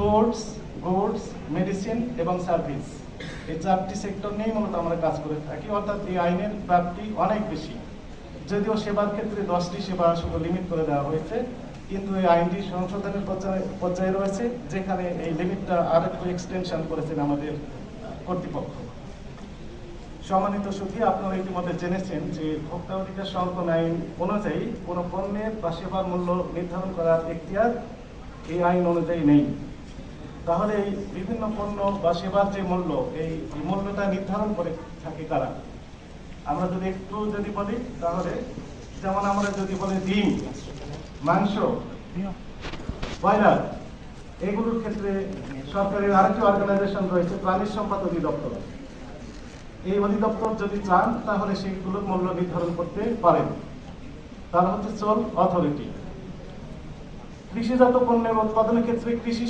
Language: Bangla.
ফুডস, গুডস, মেডিসিন এবং সার্ভিস, এই 4টি সেক্টর নিয়েই মূলত আমরা কাজ করে থাকি। অর্থাৎ এই আইনের ব্যাপ্তি অনেক বেশি। যদিও সেবার ক্ষেত্রে 10টি সেবা শুধু লিমিট করে দেওয়া হয়েছে, কিন্তু এই আইনটি সংশোধনের পর্যায়ে রয়েছে, যেখানে এই লিমিটটা আরেকটু এক্সটেনশন করেছেন আমাদের কর্তৃপক্ষ। সম্মানিত সুধী, আপনারা ইতিমধ্যে জেনেছেন যে ভোক্তা অধিকার সংরক্ষণ আইন অনুযায়ী কোনো পণ্যের বা সেবার মূল্য নির্ধারণ করার এখতিয়ার এই আইন অনুযায়ী নেই। তাহলে এই বিভিন্ন পণ্য বা সেবার যে মূল্য, এই মূল্যটা নির্ধারণ করে থাকে কারা? আমরা যদি বলি, তাহলে যেমন আমরা যদি বলি ডিম, মাংস, ব্রয়লার, এগুলোর ক্ষেত্রে সরকারের আরেকটি অর্গানাইজেশন রয়েছে, প্রাণী সম্পদ অধিদপ্তর। এই অধিদপ্তর যদি চান তাহলে সেইগুলোর মূল্য নির্ধারণ করতে পারেন। তারা হচ্ছে সোল অথরিটি। কৃষিজাত পণ্যের উৎপাদনের ক্ষেত্রে কৃষি